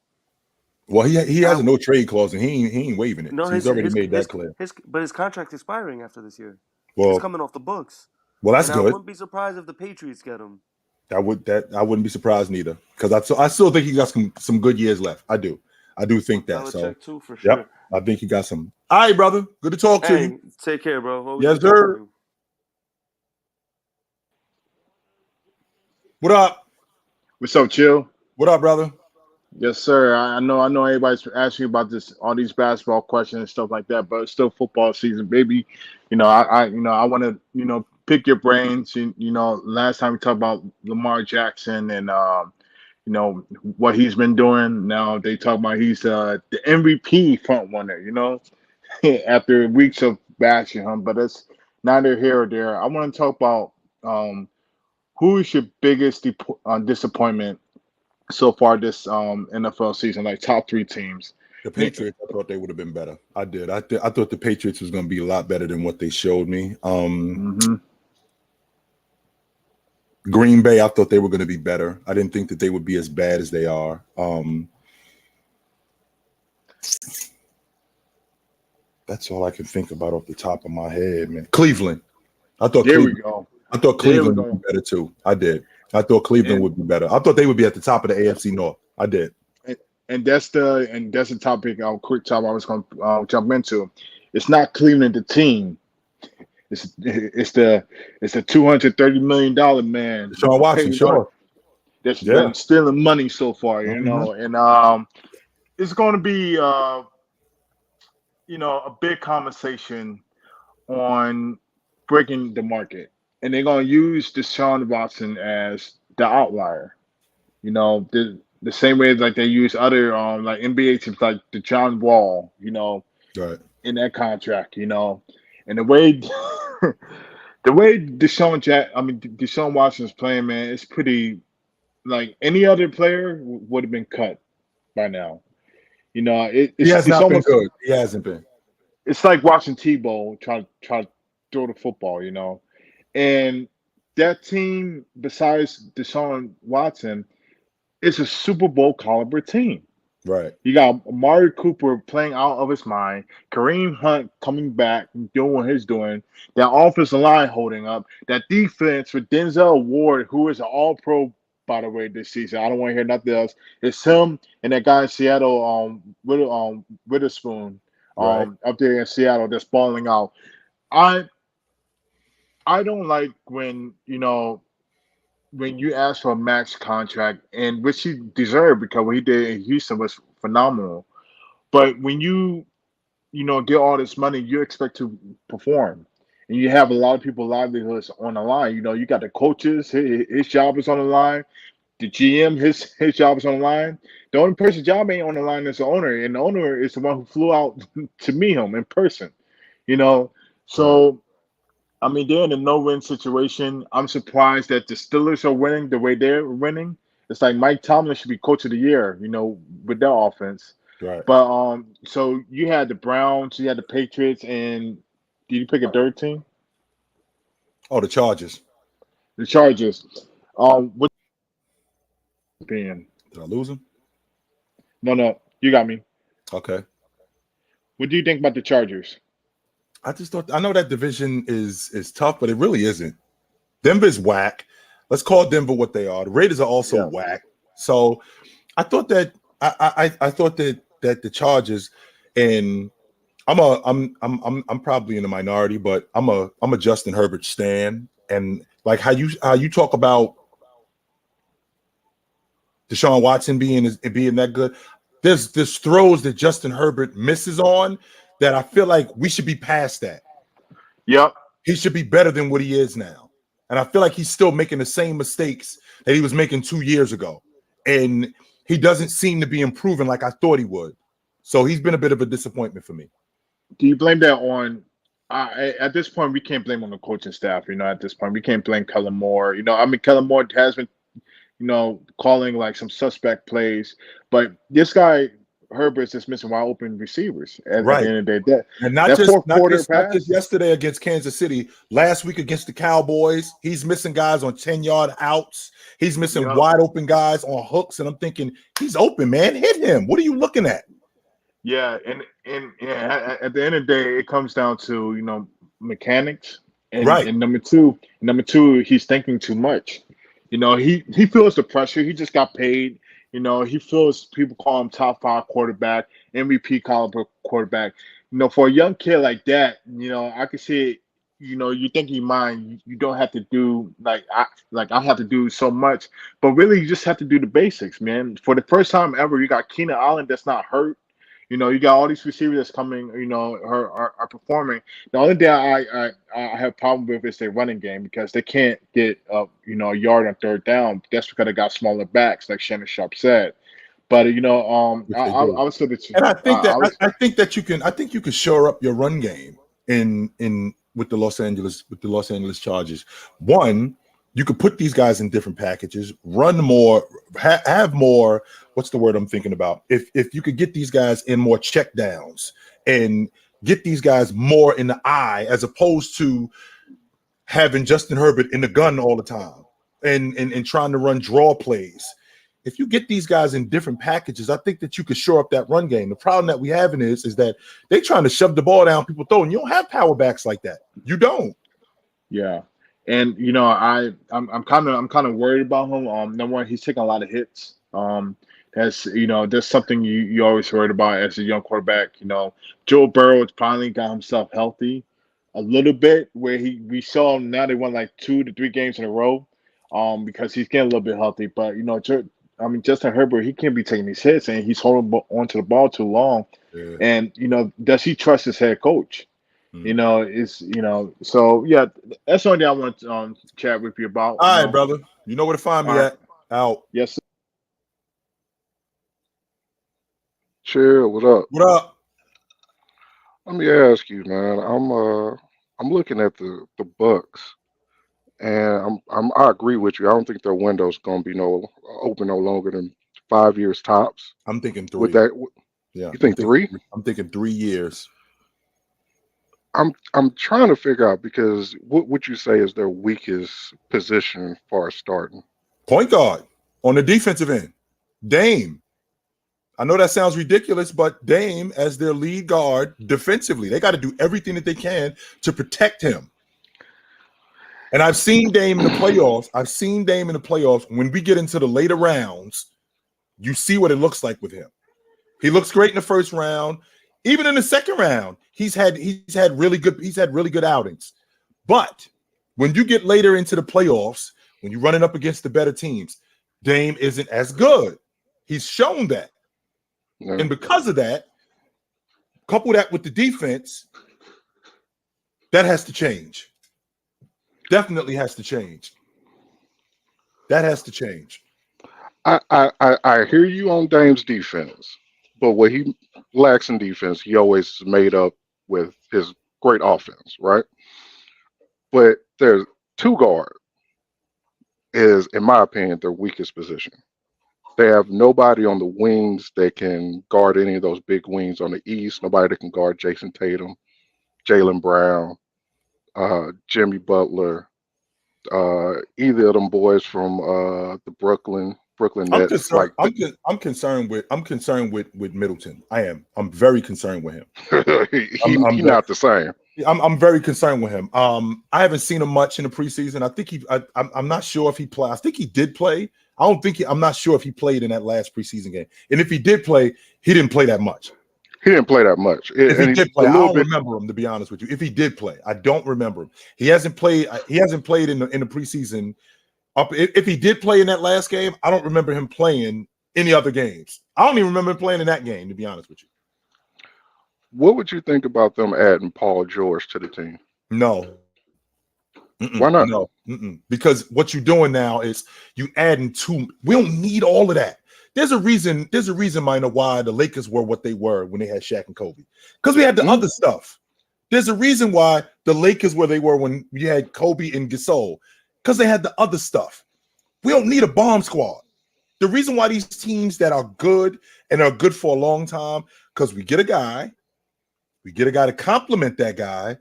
Well, he has a no trade clause, and he ain't waiving it. No, so he's already made that clear. But his contract's expiring after this year. Well, it's coming off the books. Well, that's good. I wouldn't be surprised if the Patriots get him. I wouldn't be surprised neither, because I still think he got some good years left. I do think that. So too, for sure. Yep, I think he got some. All right, brother. Good to talk to you. Take care, bro. Always yes, sir. What up? What's up, Chill? What up, brother? Yes, sir. I know everybody's asking about all these basketball questions and stuff like that, but it's still football season, baby. I want to, pick your brains. Last time we talked about Lamar Jackson and what he's been doing. Now they talk about he's the MVP front runner, after weeks of bashing him, but it's neither here or there. I want to talk about who is your biggest disappointment so far this NFL season, like top 3 teams. The Patriots, I thought they would have been better. I did. I thought the Patriots was going to be a lot better than what they showed me. Green Bay, I thought they were going to be better. I didn't think that they would be as bad as they are. That's all I can think about off the top of my head, man. Cleveland. I thought Cleveland would be better too. I did. I thought Cleveland would be better. I thought they would be at the top of the AFC North. I did. And that's the topic. Quick topic I was going to jump into. It's not Cleveland the team. It's the $230 million man. Deshaun Watson, sure. That's been stealing money so far, and it's going to be a big conversation on breaking the market. And they're going to use Deshaun Watson as the outlier. The same way like they use other like NBA teams like the John Wall, right, in that contract, and the way Deshaun Watson's playing, man, it's pretty like any other player would have been cut by now. He has not been good. He hasn't been. It's like watching Tebow try to throw the football, And that team, besides Deshaun Watson, is a Super Bowl caliber team. Right. You got Amari Cooper playing out of his mind, Kareem Hunt coming back, doing what he's doing, that offensive line holding up, that defense with Denzel Ward, who is an all-pro, by the way, this season. I don't want to hear nothing else. It's him and that guy in Seattle, Witherspoon, up there in Seattle, that's balling out. I don't like when you ask for a max contract, and which he deserved because what he did in Houston was phenomenal. But when you get all this money, you expect to perform, and you have a lot of people's livelihoods on the line. You got the coaches, his job is on the line. The GM, his job is on the line. The only person's job ain't on the line is the owner, and the owner is the one who flew out to meet him in person. So. I mean, they're in a no-win situation. I'm surprised that the Steelers are winning the way they're winning. It's like Mike Tomlin should be coach of the year, with their offense. Right. But so you had the Browns, you had the Patriots, and did you pick a third team? Oh, the Chargers. The Chargers. What opinion? Did I lose them? No, you got me. Okay. What do you think about the Chargers? I know that division is tough, but it really isn't. Denver's whack. Let's call Denver what they are. The Raiders are also whack. So I thought that I thought that the Chargers, and I'm probably in the minority, but I'm a Justin Herbert stan, and like how you talk about Deshaun Watson being that good. There's throws that Justin Herbert misses on that I feel like we should be past that. Yep. He should be better than what he is now. And I feel like he's still making the same mistakes that he was making 2 years ago. And he doesn't seem to be improving like I thought he would. So he's been a bit of a disappointment for me. Do you blame that on at this point, we can't blame on the coaching staff, at this point. We can't blame Kellen Moore. Kellen Moore has been, calling like some suspect plays. But this guy, Herbert's just missing wide open receivers at the end of the day. And not just yesterday against Kansas City, last week against the Cowboys, he's missing guys on 10-yard outs. He's missing wide open guys on hooks. And I'm thinking, he's open, man. Hit him. What are you looking at? Yeah, and at the end of the day, it comes down to, mechanics. And number two, he's thinking too much. He feels the pressure. He just got paid. He feels people call him top 5 quarterback, MVP caliber quarterback. For a young kid like that, I could see it. You think in your mind, you don't have to do I have to do so much, but really you just have to do the basics, man. For the first time ever, you got Keenan Allen that's not hurt. You got all these receivers that's coming, are performing. The only thing I have a problem with is their running game because they can't get a yard on third down. That's because they got smaller backs, like Shannon Sharp said. But I would say that. And I think that you can shore up your run game with the Los Angeles Chargers. One, you could put these guys in different packages, run more, have more. What's the word I'm thinking about? If you could get these guys in more check downs and get these guys more in the eye, as opposed to having Justin Herbert in the gun all the time and trying to run draw plays. If you get these guys in different packages, I think that you could shore up that run game. The problem that we have is that they trying to shove the ball down people's throat, and you don't have power backs like that. You don't. Yeah. And I'm kind of worried about him. Number one, he's taking a lot of hits. There's something you always worried about as a young quarterback. Joe Burrow finally got himself healthy a little bit, where we saw now they won like 2 to 3 games in a row, because he's getting a little bit healthy. But Justin Herbert, he can't be taking these hits, and he's holding onto the ball too long. Yeah. And does he trust his head coach? So yeah, that's the only thing I want to chat with you about. All right, brother. You know where to find me at. Out. Yes, sir. Chill, what up? What up? Let me ask you, man. I'm looking at the Bucks, and I agree with you. I don't think their window's gonna be open no longer than 5 years tops. I'm thinking 3. With that, yeah. You think 3? I'm thinking 3 years. I'm trying to figure out, because what would you say is their weakest position for starting? Point guard on the defensive end. Dame. I know that sounds ridiculous, but Dame as their lead guard defensively, they got to do everything that they can to protect him. And I've seen Dame in the playoffs. When we get into the later rounds, you see what it looks like with him. He looks great in the first round. Even in the second round, he's had really good outings. But when you get later into the playoffs, when you're running up against the better teams, Dame isn't as good. He's shown that. Yeah. And because of that, couple that with the defense, that has to change. Definitely has to change. That has to change. I hear you on Dame's defense, but what he lacks in defense, he always made up with his great offense, right? But there's two guard is, in my opinion, their weakest position. They have nobody on the wings that can guard any of those big wings on the East. Nobody that can guard Jason Tatum, Jaylen Brown, Jimmy Butler, either of them boys from the Brooklyn I'm Nets. concerned. I'm concerned with Middleton. I am. I'm very concerned with him. He's not the same. I'm very concerned with him. I haven't seen him much in the preseason. I think I'm not sure if he played. I think he did play. I'm not sure if he played in that last preseason game. And if he did play, he didn't play that much. He didn't play that much. If he did play, I don't remember him, to be honest with you. If he did play, I don't remember him. He hasn't played in the preseason. If he did play in that last game, I don't remember him playing any other games. I don't even remember him playing in that game, to be honest with you. What would you think about them adding Paul George to the team? No. Why not? No. Because what you're doing now is you adding two. We don't need all of that. There's a reason, Minor, why the Lakers were what they were when they had Shaq and Kobe. Because we had the other stuff. There's a reason why the Lakers were they were when you had Kobe and Gasol. Because they had the other stuff. We don't need a bomb squad. The reason why these teams that are good and are good for a long time, because we get a guy to complement that guy,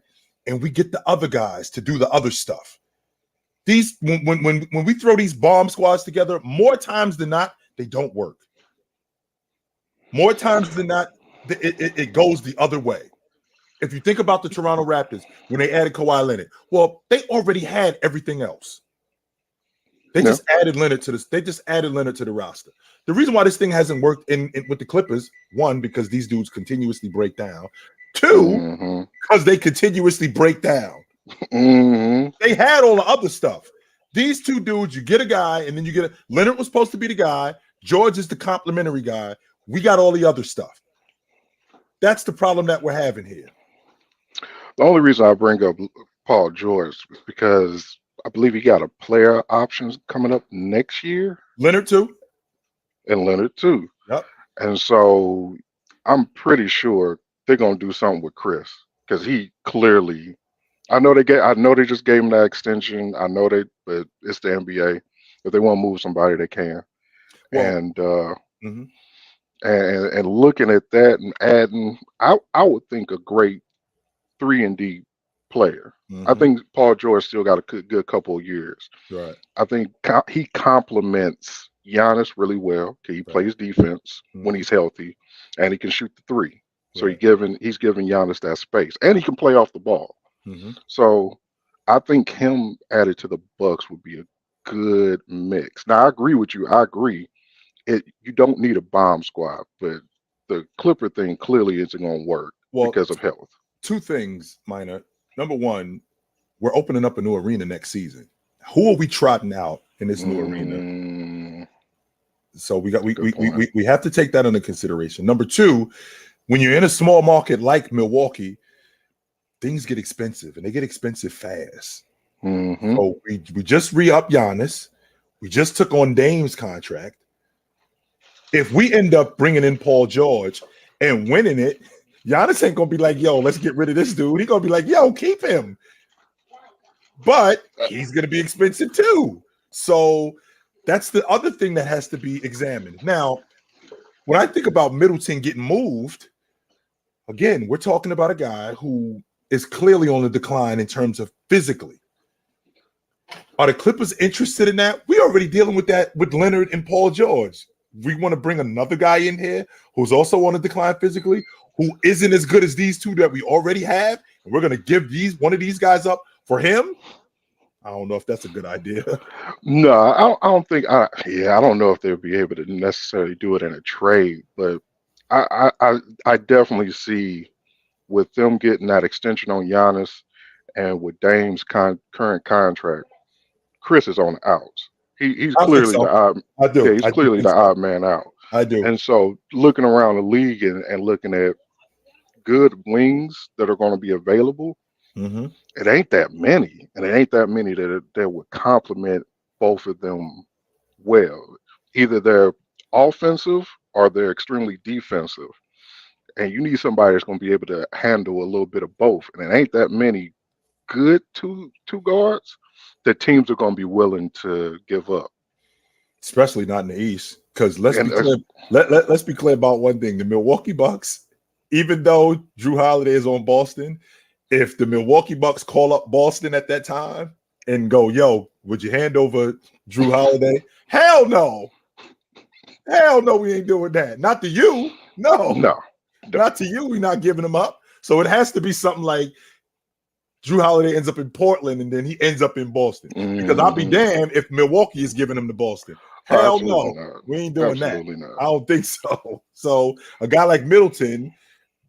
and we get the other guys to do the other stuff. These when we throw these bomb squads together, more times than not, they don't work. More times than not, it goes the other way. If you think about the Toronto Raptors, when they added Kawhi Leonard, well, they already had everything else. They just added Leonard to this. They just added Leonard to the roster. The reason why this thing hasn't worked in with the Clippers, one, because these dudes continuously break down. Two, because they continuously break down. They had all the other stuff. These two dudes, you get a guy, and then you get Leonard was supposed to be the guy. George is the complimentary guy. We got all the other stuff. That's the problem that we're having here. The only reason I bring up Paul George is because I believe he got a player options coming up next year. Leonard too. And Leonard too. Yep. And so I'm pretty sure they're gonna do something with Chris because he clearly. I know they just gave him that extension. I know but it's the NBA. If they want to move somebody, they can. Well, and looking at that and adding, I would think a great 3-and-D player. I think Paul George still got a good couple of years. Right. I think he complements Giannis really well. He plays defense when he's healthy, and he can shoot the three. So he's giving Giannis that space, and he can play off the ball. So I think him added to the Bucks would be a good mix. Now I agree with you. I agree. You don't need a bomb squad, but the Clipper thing clearly isn't going to work because of health. Two things, Minor. Number one, we're opening up a new arena next season. Who are we trotting out in this new arena? So we have to take that into consideration. Number two, when you're in a small market like Milwaukee, things get expensive, and they get expensive fast. So we just re-up Giannis. We just took on Dame's contract. If we end up bringing in Paul George and winning it, Giannis ain't going to be like, yo, let's get rid of this dude. He's going to be like, yo, keep him. But he's going to be expensive too. So that's the other thing that has to be examined. Now, when I think about Middleton getting moved, again, we're talking about a guy who is clearly on the decline in terms of physically. Are the Clippers interested in that? We're already dealing with that with Leonard and Paul George. We want to bring another guy in here who's also on the decline physically, who isn't as good as these two that we already have, and we're going to give one of these guys up for him? I don't know if that's a good idea. No, I don't think. I don't know if they'll be able to necessarily do it in a trade, but I definitely see with them getting that extension on Giannis and with Dame's current contract, Chris is on the outs. He's clearly the odd. He's clearly the odd man out. I do. And so looking around the league and looking at good wings that are going to be available, it ain't that many, and it ain't that many that would complement both of them well. Either they're offensive or they're extremely defensive, and you need somebody that's going to be able to handle a little bit of both. And it ain't that many good two guards that teams are going to be willing to give up. Especially not in the East, because let's And be clear. Let's be clear about one thing: the Milwaukee Bucks, even though Drew Holiday is on Boston, if the Milwaukee Bucks call up Boston at that time and go, "Yo, would you hand over Drew Holiday?" Hell no. Hell no, we ain't doing that. Not to you. No. Not to you. We're not giving him up. So it has to be something like Drew Holiday ends up in Portland and then he ends up in Boston. Because I'll be damned if Milwaukee is giving him to Boston. Hell no. Not. We ain't doing Absolutely that. Not. I don't think so. So a guy like Middleton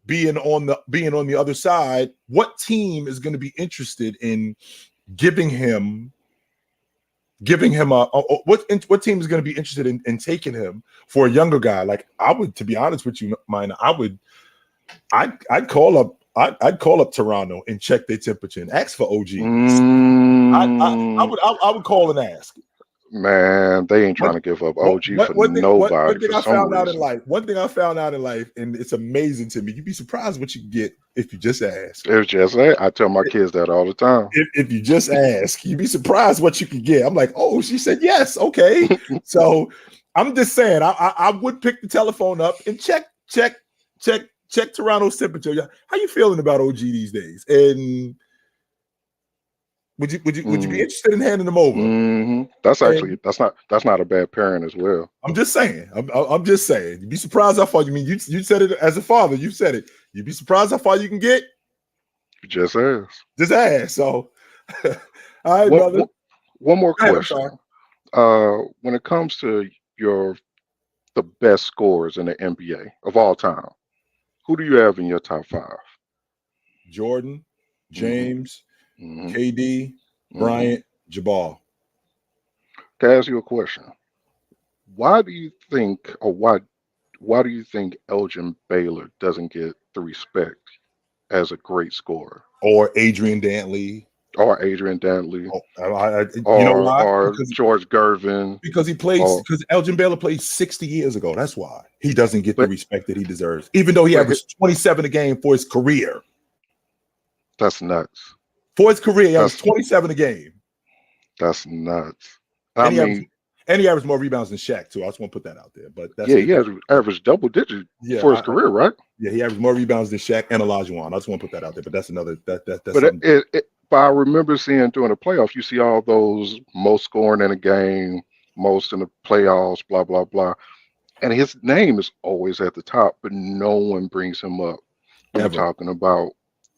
being on the other side, what team is going to be interested in giving him what team is going to be interested in taking him for a younger guy? Like I would, to be honest with you, I'd call up Toronto and check their temperature and ask for OG. I would call and ask. Man, they ain't trying to give up OG for nobody. One thing I found out in life, and it's amazing to me. You'd be surprised what you can get if you just ask. I tell my kids that all the time. If you just ask, you'd be surprised what you can get. I'm like, oh, she said yes, okay. So I'm just saying, I would pick the telephone up and check Toronto's temperature. How you feeling about OG these days? And would you be interested in handing them over? Mm-hmm. That's not a bad parent as well. I'm just saying. I'm just saying. You'd be surprised how far you mean. You said it as a father. You said it. You'd be surprised how far you can get. Just ask. Just ask. So, all right, brother. One more question. When it comes to the best scorers in the NBA of all time, who do you have in your top 5? Jordan, James. KD, Bryant, Jabbar. Can I ask you a question? Why do you think Elgin Baylor doesn't get the respect as a great scorer? Or Adrian Dantley. Or George Gervin. Because because Elgin Baylor played 60 years ago. That's why he doesn't get the respect that he deserves, even though he averaged 27 a game for his career. That's nuts. For his career, he averaged 27 a game. That's nuts. And he averaged more rebounds than Shaq, too. I just want to put that out there. But he averaged double digit for his career, right? Yeah, he averaged more rebounds than Shaq and Olajuwon. I just want to put that out there. But that's another. But I remember seeing during the playoffs, you see all those most scoring in a game, most in the playoffs, blah, blah, blah. And his name is always at the top, but no one brings him up. We're talking about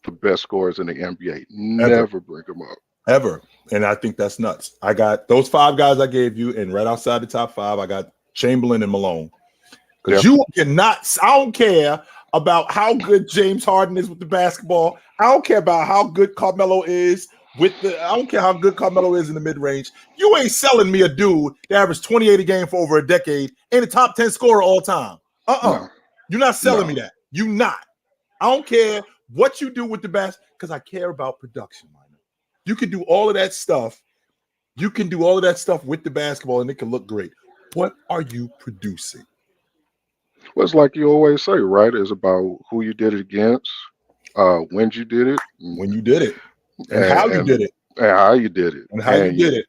the best scorers in the NBA. Never bring him up. Ever. And I think that's nuts. I got those 5 guys I gave you, and right outside the top 5, I got Chamberlain and Malone. Because you cannot, I don't care about how good James Harden is with the basketball. I don't care about how good Carmelo is I don't care how good Carmelo is in the mid-range. You ain't selling me a dude that averaged 28 a game for over a decade and a top 10 scorer all time. No. You're not selling me that. You not. I don't care what you do with the basket, because I care about production, man. You can do all of that stuff. You can do all of that stuff with the basketball, and it can look great. What are you producing? Well, it's like you always say, right? It's about who you did it against, when you did it, and how you did it, and how you did it.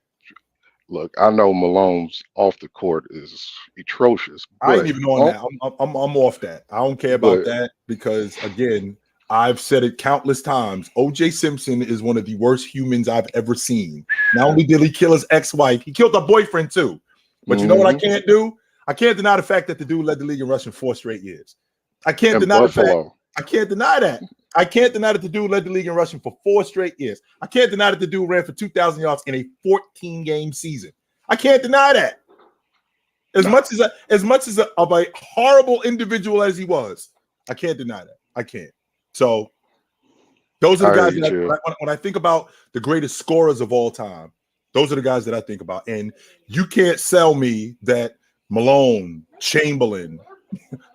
Look, I know Malone's off the court is atrocious. I ain't even on that. I'm off that. I don't care about that because, again, I've said it countless times. O.J. Simpson is one of the worst humans I've ever seen. Not only did he kill his ex-wife, he killed her boyfriend too. But you know what I can't do? I can't deny the fact that the dude led the league in rushing 4 straight years. I can't deny the fact. I can't deny that. I can't deny that the dude led the league in rushing for 4 straight years. I can't deny that the dude ran for 2,000 yards in a 14-game season. I can't deny that. As much as a horrible individual as he was, I can't deny that. I can't. So those are the guys that when I think about the greatest scorers of all time, those are the guys that I think about. And you can't sell me that Malone, Chamberlain,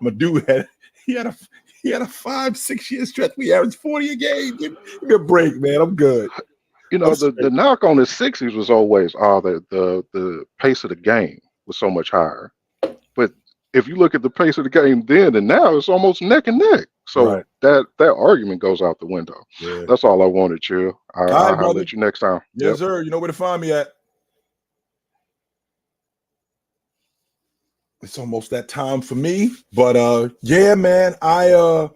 my dude he had a 5-6 year stretch. We averaged 40 a game. Give me a break, man. I'm good. You know, the knock on the 60s was always the pace of the game was so much higher. But if you look at the pace of the game then and now, it's almost neck and neck. So that argument goes out the window. Yeah. That's all I wanted, Chill. I'll holler at you next time. Yes, sir. You know where to find me at. It's almost that time for me. But yeah, man, I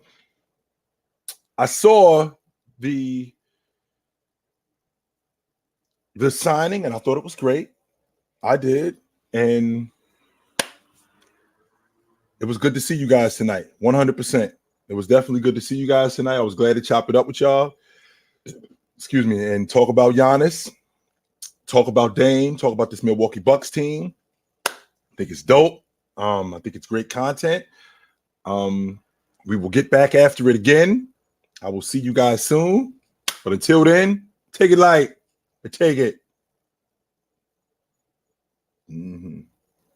saw the signing and I thought it was great. I did. And it was good to see you guys tonight. 100%. It was definitely good to see you guys tonight. I was glad to chop it up with y'all. Excuse me. And talk about Giannis, talk about Dame, talk about this Milwaukee Bucks team. I think it's dope. I think it's great content. We will get back after it again. I will see you guys soon. But until then, take it light or take it.